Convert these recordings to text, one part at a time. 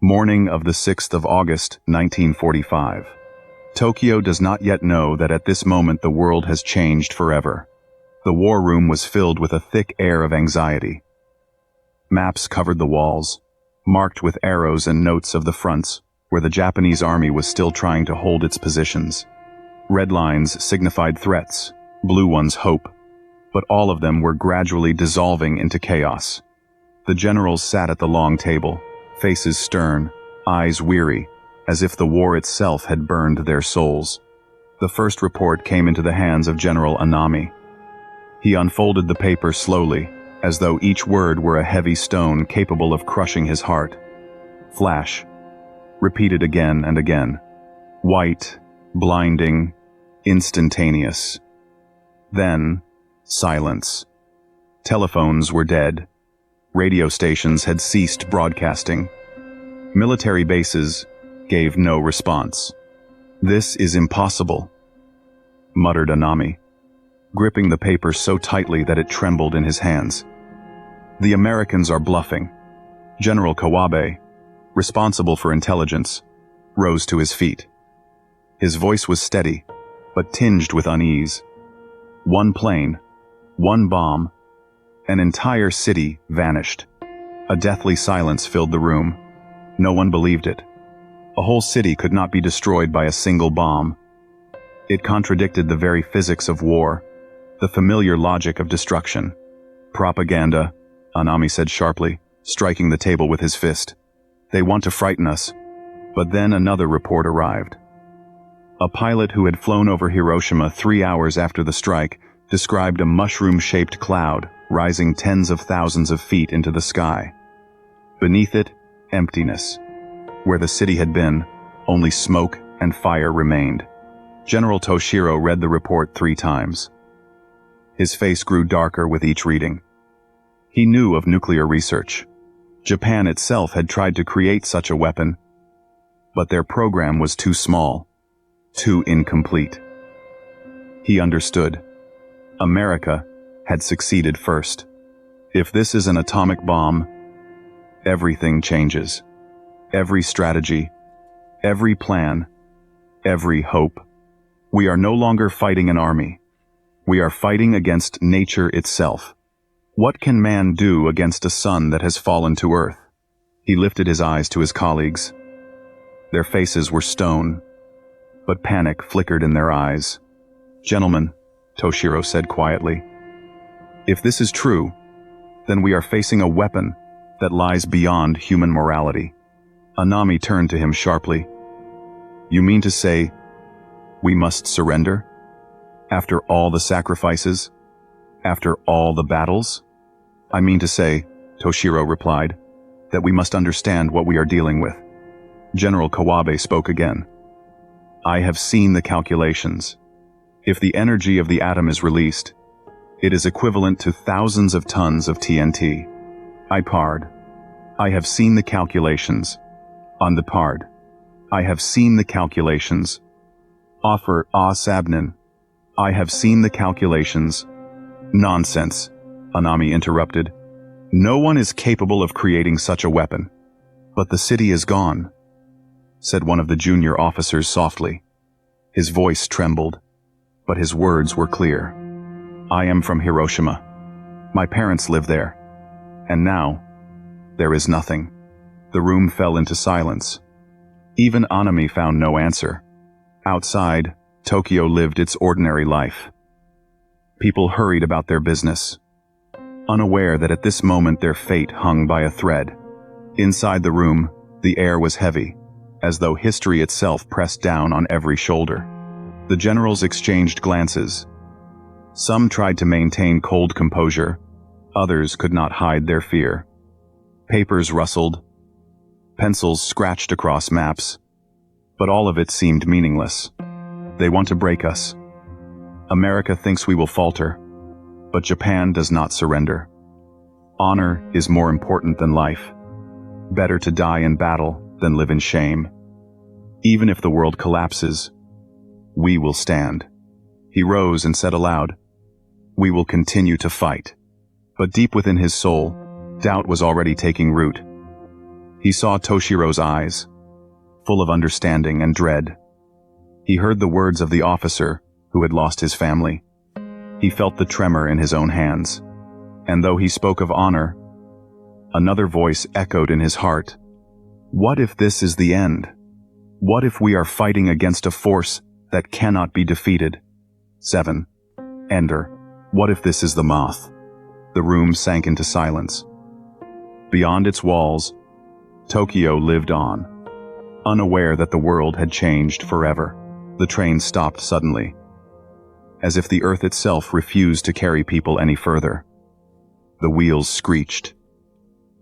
Morning of the 6th of August, 1945. Tokyo does not yet know that at this moment the world has changed forever. The war room was filled with a thick air of anxiety. Maps covered the walls, marked with arrows and notes of the fronts, where the Japanese army was still trying to hold its positions. Red lines signified threats, blue ones hope, but all of them were gradually dissolving into chaos. The generals sat at the long table, faces stern, eyes weary, as if the war itself had burned their souls. The first report came into the hands of General Anami. He unfolded the paper slowly, as though each word were a heavy stone capable of crushing his heart. Flash. Repeated again and again. White, blinding, instantaneous. Then, silence. Telephones were dead. Radio stations had ceased broadcasting. Military bases gave no response. "This is impossible," muttered Anami, gripping the paper so tightly that it trembled in his hands. "The Americans are bluffing." General Kawabe, responsible for intelligence, rose to his feet. His voice was steady, but tinged with unease. One plane, one bomb, an entire city vanished. A deathly silence filled the room. No one believed it. A whole city could not be destroyed by a single bomb. It contradicted the very physics of war, the familiar logic of destruction. "Propaganda," Anami said sharply, striking the table with his fist. "They want to frighten us." But then another report arrived. A pilot who had flown over Hiroshima 3 hours after the strike described a mushroom-shaped cloud rising tens of thousands of feet into the sky. Beneath it, emptiness. Where the city had been, only smoke and fire remained. General Toshiro read the report 3 times. His face grew darker with each reading. He knew of nuclear research. Japan itself had tried to create such a weapon, but their program was too small, too incomplete. He understood. America had succeeded first. If this is an atomic bomb, everything changes. Every strategy, every plan, every hope. We are no longer fighting an army. We are fighting against nature itself. What can man do against a sun that has fallen to earth? He lifted his eyes to his colleagues. Their faces were stone, but panic flickered in their eyes. "Gentlemen," Toshiro said quietly, "if this is true, then we are facing a weapon that lies beyond human morality." Anami turned to him sharply. "You mean to say we must surrender? After all the sacrifices? After all the battles?" "I mean to say," Toshiro replied, "that we must understand what we are dealing with." General Kawabe spoke again. "I have seen the calculations. If the energy of the atom is released, it is equivalent to thousands of tons of TNT. I have seen the calculations. On the part. I have seen the calculations. Offer Sabnin. I have seen the calculations." "Nonsense," Anami interrupted. "No one is capable of creating such a weapon." "But the city is gone," said one of the junior officers softly. His voice trembled, but his words were clear. "I am from Hiroshima. My parents live there. And now, there is nothing." The room fell into silence. Even Anami found no answer. Outside, Tokyo lived its ordinary life. People hurried about their business, unaware that at this moment their fate hung by a thread. Inside the room, the air was heavy, as though history itself pressed down on every shoulder. The generals exchanged glances. Some tried to maintain cold composure, others could not hide their fear. Papers rustled, pencils scratched across maps, but all of it seemed meaningless. "They want to break us. America thinks we will falter, but Japan does not surrender. Honor is more important than life. Better to die in battle than live in shame. Even if the world collapses, we will stand." He rose and said aloud, "We will continue to fight." But deep within his soul, doubt was already taking root. He saw Toshiro's eyes, full of understanding and dread. He heard the words of the officer who had lost his family. He felt the tremor in his own hands. And though he spoke of honor, another voice echoed in his heart. What if this is the end? What if we are fighting against a force that cannot be defeated? 7. Ender. What if this is the moth? The room sank into silence. Beyond its walls, Tokyo lived on, unaware that the world had changed forever. The train stopped suddenly, as if the earth itself refused to carry people any further. The wheels screeched.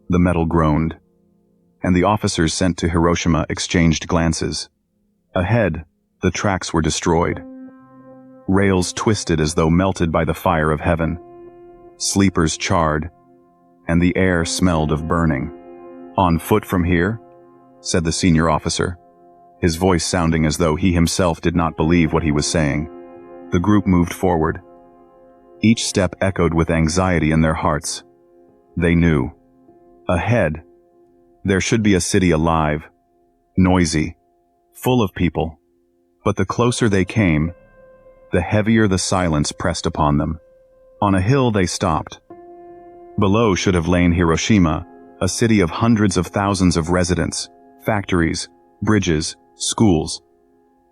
The metal groaned, and the officers sent to Hiroshima exchanged glances. Ahead, the tracks were destroyed. Rails twisted as though melted by the fire of heaven. Sleepers charred, and the air smelled of burning. On foot from here? Said the senior officer, his voice sounding as though he himself did not believe what he was saying. The group moved forward. Each step echoed with anxiety in their hearts. They knew. Ahead, there should be a city alive, noisy, full of people. But the closer they came, the heavier the silence pressed upon them. On a hill they stopped. Below should have lain Hiroshima, a city of hundreds of thousands of residents, factories, bridges, schools.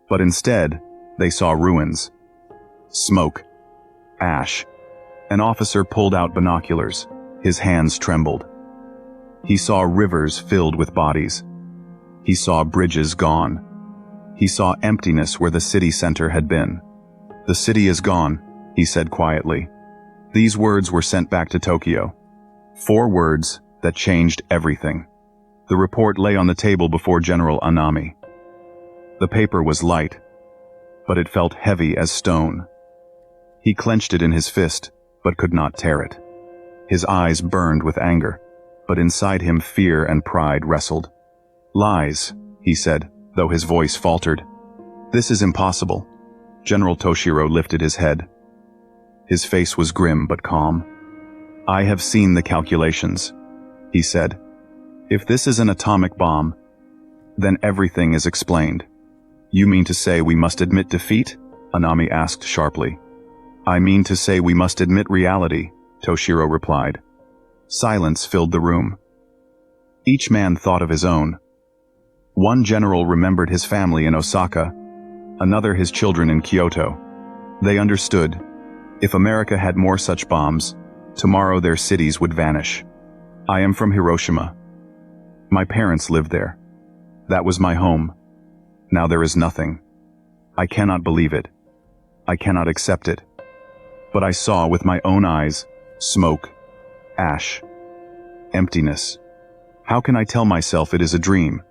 But instead, they saw ruins. Smoke. Ash. An officer pulled out binoculars. His hands trembled. He saw rivers filled with bodies. He saw bridges gone. He saw emptiness where the city center had been. The city is gone, he said quietly. These words were sent back to Tokyo. 4 words that changed everything. The report lay on the table before General Anami. The paper was light, but it felt heavy as stone. He clenched it in his fist, but could not tear it. His eyes burned with anger, but inside him fear and pride wrestled. Lies, he said, though his voice faltered. This is impossible. General Toshiro lifted his head. His face was grim but calm. I have seen the calculations, he said. If this is an atomic bomb, then everything is explained. You mean to say we must admit defeat? Anami asked sharply. I mean to say we must admit reality, Toshiro replied. Silence filled the room. Each man thought of his own. One general remembered his family in Osaka, another his children in Kyoto. They understood. If America had more such bombs, tomorrow their cities would vanish. I am from Hiroshima. My parents lived there. That was my home. Now there is nothing. I cannot believe it. I cannot accept it. But I saw with my own eyes smoke, ash, emptiness. How can I tell myself it is a dream?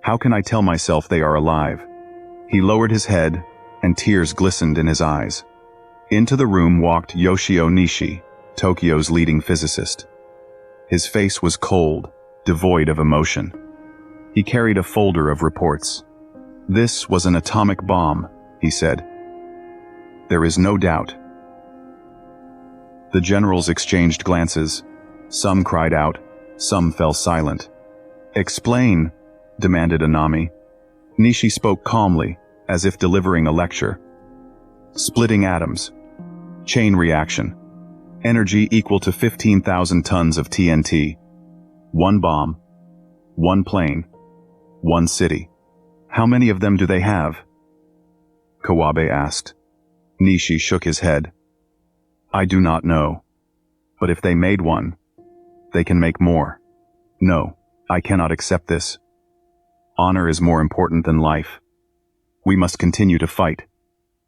How can I tell myself they are alive? He lowered his head, and tears glistened in his eyes. Into the room walked Yoshio Nishi, Tokyo's leading physicist. His face was cold, devoid of emotion. He carried a folder of reports. This was an atomic bomb, he said. There is no doubt. The generals exchanged glances. Some cried out, some fell silent. Explain, demanded Anami. Nishi spoke calmly, as if delivering a lecture. Splitting atoms. Chain reaction. Energy equal to 15,000 tons of TNT. One bomb. One plane. One city. How many of them do they have? Kawabe asked. Nishi shook his head. I do not know. But if they made one, they can make more. No, I cannot accept this. Honor is more important than life. We must continue to fight.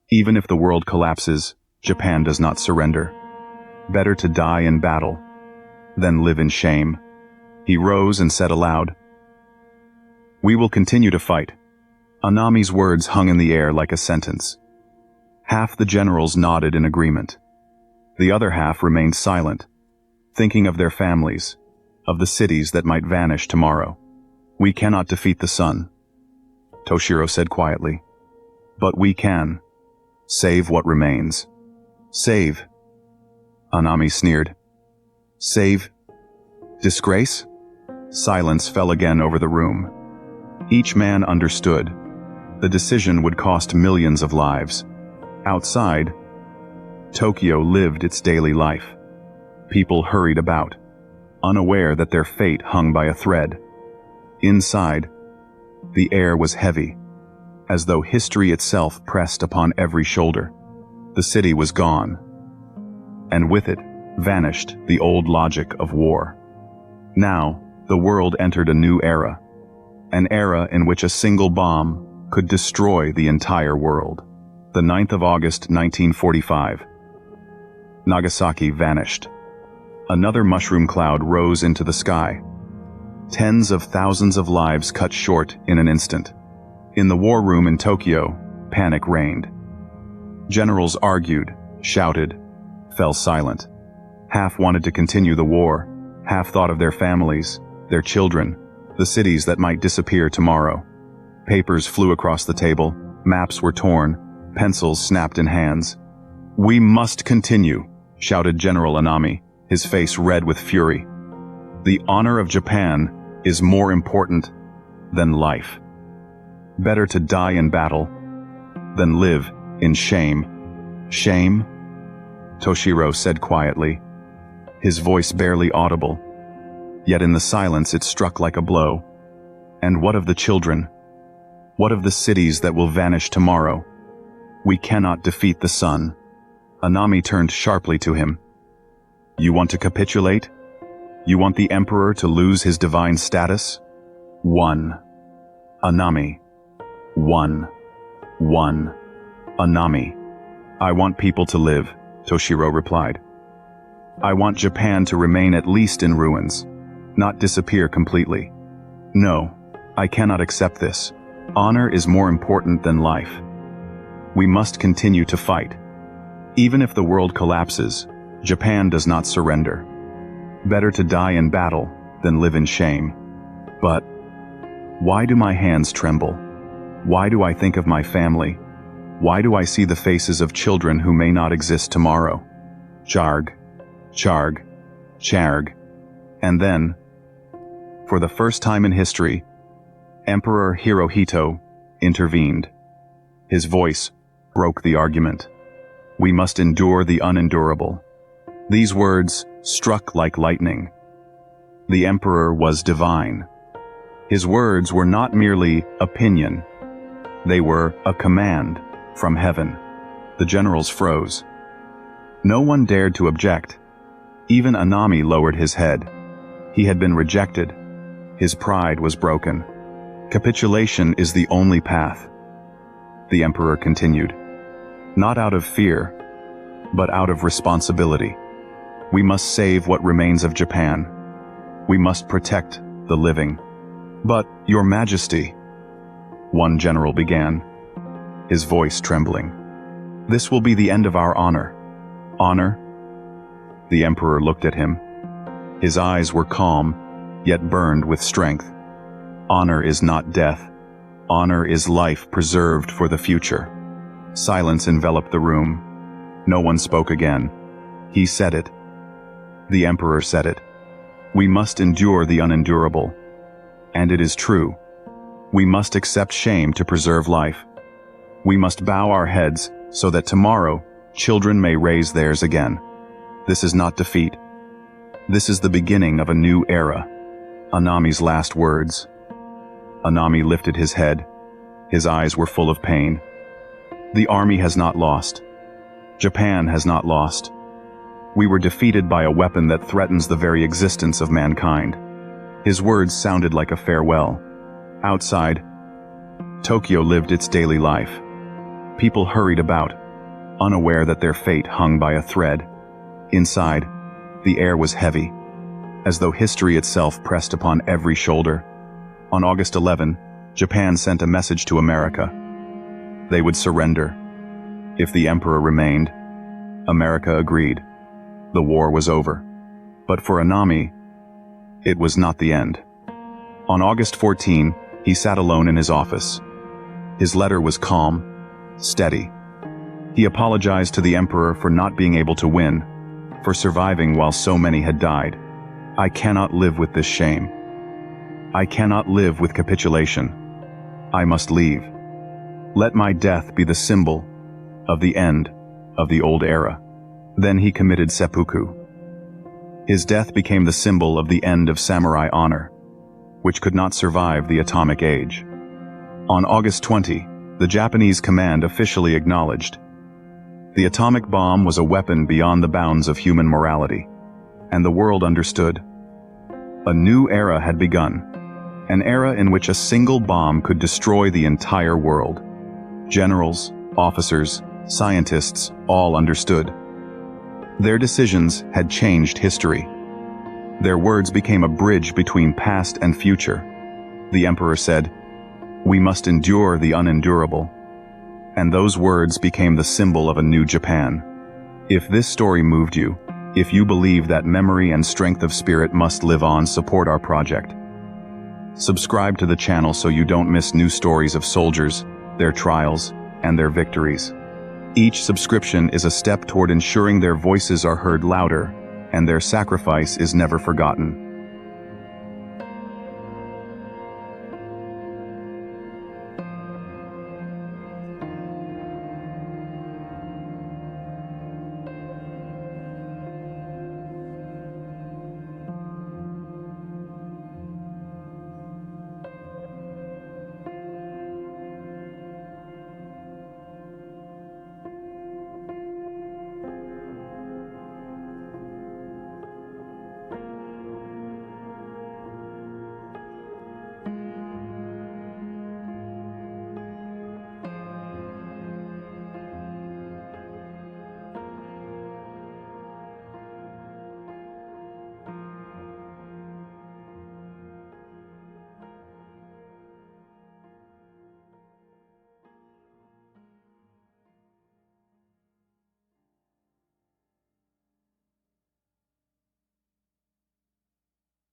Even if the world collapses, Japan does not surrender. Better to die in battle than live in shame. He rose and said aloud, We will continue to fight. Anami's words hung in the air like a sentence. Half the generals nodded in agreement. The other half remained silent, thinking of their families, of the cities that might vanish tomorrow. We cannot defeat the sun, Toshiro said quietly. But we can. Save what remains. Save. Anami sneered. Save. Disgrace? Silence fell again over the room. Each man understood. The decision would cost millions of lives. Outside, Tokyo lived its daily life. People hurried about, unaware that their fate hung by a thread. Inside, the air was heavy, as though history itself pressed upon every shoulder. The city was gone, and with it vanished the old logic of war. Now, the world entered a new era, an era in which a single bomb could destroy the entire world. The 9th of August, 1945. Nagasaki vanished. Another mushroom cloud rose into the sky. Tens of thousands of lives cut short in an instant. In the war room in Tokyo, panic reigned. Generals argued, shouted, fell silent. Half wanted to continue the war, half thought of their families, their children, the cities that might disappear tomorrow. Papers flew across the table, maps were torn, pencils snapped in hands. "We must continue," shouted General Anami, his face red with fury. "The honor of Japan is more important than life. Better to die in battle than live in shame." "Shame?" Toshiro said quietly, his voice barely audible. Yet in the silence it struck like a blow. "And what of the children? What of the cities that will vanish tomorrow? We cannot defeat the sun." Anami turned sharply to him. "You want to capitulate? You want the emperor to lose his divine status? One. Anami. One. Anami. "I want people to live," Toshiro replied. "I want Japan to remain at least in ruins, not disappear completely. No, I cannot accept this. Honor is more important than life. We must continue to fight. Even if the world collapses, Japan does not surrender. Better to die in battle than live in shame." But why do my hands tremble? Why do I think of my family? Why do I see the faces of children who may not exist tomorrow? Charg, Charg, Charg. And then, for the first time in history, Emperor Hirohito intervened. His voice broke the argument. "We must endure the unendurable." These words struck like lightning. The emperor was divine. His words were not merely opinion. They were a command from heaven. The generals froze. No one dared to object. Even Anami lowered his head. He had been rejected. His pride was broken. "Capitulation is the only path," the emperor continued. "Not out of fear, but out of responsibility. We must save what remains of Japan. We must protect the living." "But, Your Majesty," one general began, his voice trembling, "this will be the end of our honor." "Honor?" The emperor looked at him. His eyes were calm, yet burned with strength. "Honor is not death. Honor is life preserved for the future." Silence enveloped the room. No one spoke again. He said it. The emperor said it. "We must endure the unendurable." And it is true. We must accept shame to preserve life. We must bow our heads so that tomorrow children may raise theirs again. This is not defeat. This is the beginning of a new era. Anami's last words. Anami lifted his head. His eyes were full of pain. "The army has not lost. Japan has not lost. We were defeated by a weapon that threatens the very existence of mankind." His words sounded like a farewell. Outside, Tokyo lived its daily life. People hurried about, unaware that their fate hung by a thread. Inside, the air was heavy, as though history itself pressed upon every shoulder. On August 11, Japan sent a message to America. They would surrender. If the emperor remained, America agreed. The war was over. But for Anami, it was not the end. On August 14, he sat alone in his office. His letter was calm, steady. He apologized to the emperor for not being able to win, for surviving while so many had died. "I cannot live with this shame. I cannot live with capitulation. I must leave. Let my death be the symbol of the end of the old era. Then he committed seppuku. His death became the symbol of the end of samurai honor, which could not survive the atomic age. On August 20, the Japanese command officially acknowledged the atomic bomb was a weapon beyond the bounds of human morality, and the world understood. A new era had begun, an era in which a single bomb could destroy the entire world. Generals, officers, scientists all understood. Their decisions had changed history. Their words became a bridge between past and future. The emperor said, "We must endure the unendurable." And those words became the symbol of a new Japan. If this story moved you, if you believe that memory and strength of spirit must live on, support our project. Subscribe to the channel so you don't miss new stories of soldiers, their trials, and their victories. Each subscription is a step toward ensuring their voices are heard louder and their sacrifice is never forgotten.